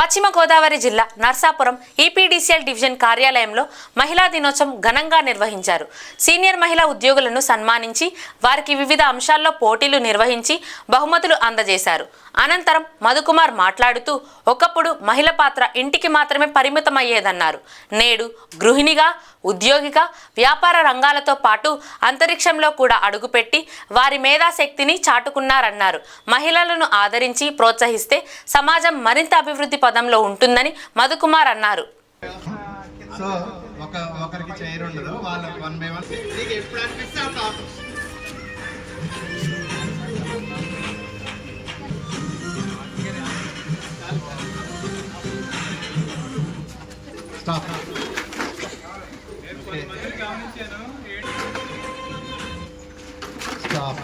పశ్చిమ గోదావరి జిల్లా Narsapuram EPDCL division కార్యాలయంలో మహిళా దినోత్సవం ఘనంగా నిర్వహించారు. సీనియర్ మహిళా ఉద్యోగులను సన్మానించి వారికి వివిధ అంశాల్లో పోటీలు నిర్వహించి బహుమతులు అందజేశారు. అనంతరం మధుకుమార్ మాట్లాడుతూ ఒకప్పుడు మహిళ పాత్ర ఇంటికి మాత్రమే పరిమితమయ్యేదన్నారు. నేడు గృహిణిగా, ఉద్యోగిగా, వ్యాపార రంగాలతో పాటు అంతరిక్షంలో కూడా అడుగుపెట్టి వారి మేధాశక్తిని చాటుకున్నారన్నారు. మహిళలను ఆదరించి ప్రోత్సహిస్తే సమాజం మరింత అభివృద్ధి పదంలో ఉంటుందని మధుకుమార్ అన్నారు. Stop. Stop.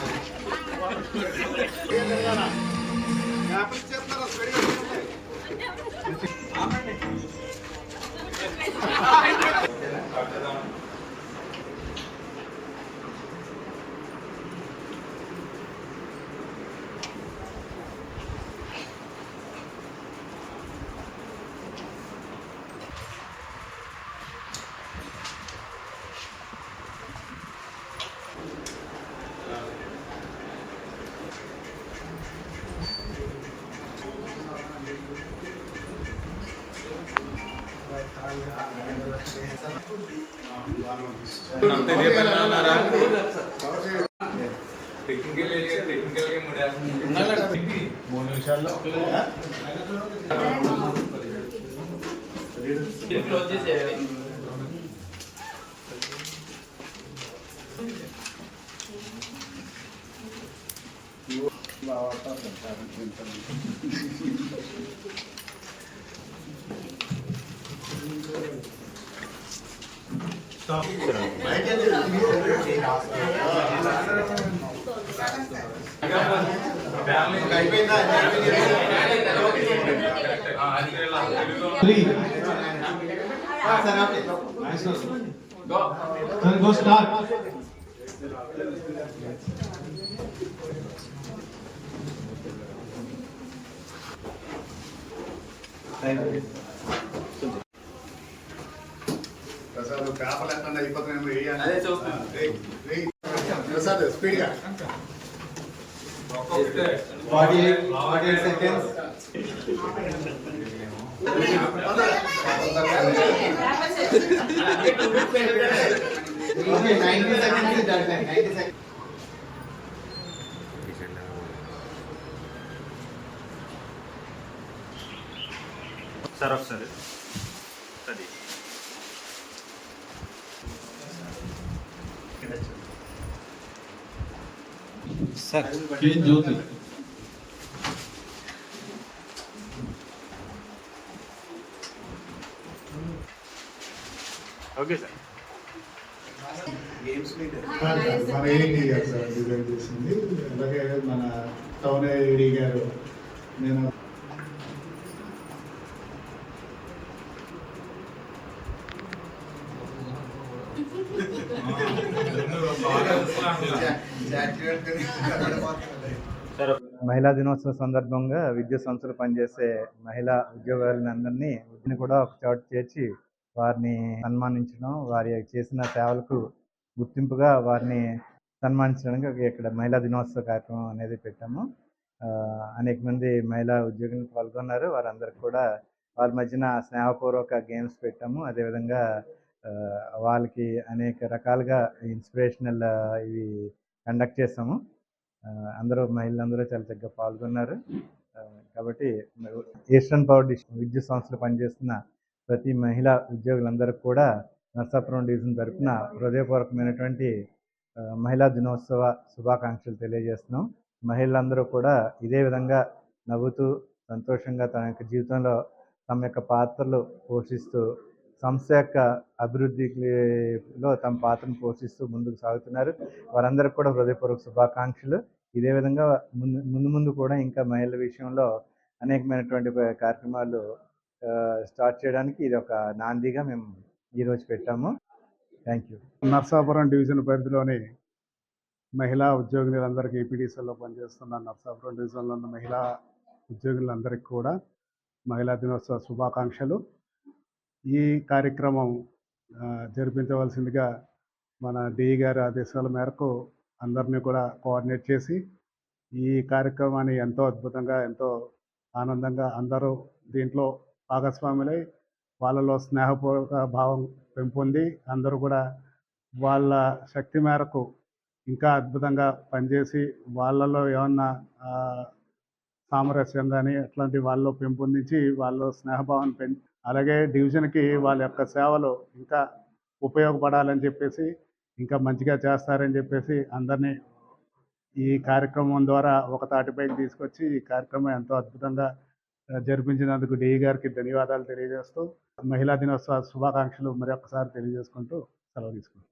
Stop. Three. Go start. పేపర్లు ఎక్కడ అయిపోతున్నాయి స్పీడ్గా 48 seconds. Okay, 90 seconds is done. 90 seconds. Sir, sir. Study. Sir, Jyoti. Okay, sir. Games leader. మన ఏడీ గారు సార్ డిజైన్ చేసింది. అలాగే మన టౌన్ ఏడీ గారు నేను మహిళా దినోత్సవం సందర్భంగా విద్యుత్ సంస్థలు పనిచేసే మహిళా ఉద్యోగులందరినీ కూడా ఒక చోట చేర్చి వారిని సన్మానించడం, వారి చేసిన సేవలకు గుర్తింపుగా వారిని సన్మానించడానికి ఇక్కడ మహిళా దినోత్సవ కార్యక్రమం అనేది పెట్టాము. అనేక మంది మహిళా ఉద్యోగులు పాల్గొన్నారు. వారందరికీ కూడా వాళ్ళ మధ్యన స్నేహపూర్వక గేమ్స్ పెట్టాము. అదేవిధంగా వాళ్ళకి అనేక రకాలుగా ఇన్స్పిరేషనల్ ఇవి కండక్ట్ చేసాము. అందరూ మహిళలందరూ చాలా చక్కగా పాల్గొన్నారు. కాబట్టి ఈస్టర్న్ పవర్ విద్యుత్ సంస్థలు పనిచేస్తున్న ప్రతి మహిళా ఉద్యోగులందరికీ కూడా నర్సాపురం డివిజన్ తరఫున హృదయపూర్వకమైనటువంటి మహిళా దినోత్సవ శుభాకాంక్షలు తెలియజేస్తున్నాం. మహిళలందరూ కూడా ఇదే విధంగా నవ్వుతూ సంతోషంగా తన యొక్క జీవితంలో తమ యొక్క పాత్రలు పోషిస్తూ సంస్థ యొక్క అభివృద్ధిలో తమ పాత్రను పోషిస్తూ ముందుకు సాగుతున్నారు. వారందరికీ కూడా హృదయపూర్వక శుభాకాంక్షలు. ఇదే విధంగా ముందు కూడా ఇంకా మహిళల విషయంలో అనేకమైనటువంటి కార్యక్రమాలు స్టార్ట్ చేయడానికి ఇది ఒక నాందిగా మేము ఈరోజు పెట్టాము. Thank you. నర్సాపురం డివిజన్ పరిధిలోని మహిళా ఉద్యోగులందరికీ ఏపీడీసీలో పనిచేస్తున్న నర్సాపురం డివిజన్లో ఉన్న మహిళా ఉద్యోగులందరికీ కూడా మహిళా దినోత్సవ శుభాకాంక్షలు. ఈ కార్యక్రమం జరిపించవలసిందిగా మన డిఈ గారి ఆదేశాల మేరకు అందరినీ కూడా కోఆర్డినేట్ చేసి ఈ కార్యక్రమాన్ని ఎంతో అద్భుతంగా, ఎంతో ఆనందంగా అందరూ దీంట్లో భాగస్వాములై వాళ్ళలో స్నేహపూర్వక భావం పెంపొంది అందరూ కూడా వాళ్ళ శక్తి మేరకు ఇంకా అద్భుతంగా పనిచేసి వాళ్ళలో ఏమన్నా సామరస్యం కానీ అట్లాంటి వాళ్ళలో పెంపొందించి వాళ్ళలో స్నేహభావాన్ని అలాగే డివిజన్కి వాళ్ళ యొక్క సేవలు ఇంకా ఉపయోగపడాలని చెప్పేసి ఇంకా మంచిగా చేస్తారని చెప్పేసి అందరినీ ఈ కార్యక్రమం ద్వారా ఒక తాటిపైకి తీసుకొచ్చి ఈ కార్యక్రమం ఎంతో అద్భుతంగా జరిపించినందుకు డిఈ గారికి ధన్యవాదాలు తెలియజేస్తూ మహిళా దినోత్సవ శుభాకాంక్షలు మరొకసారి తెలియజేసుకుంటూ సెలవు తీసుకుంటాం.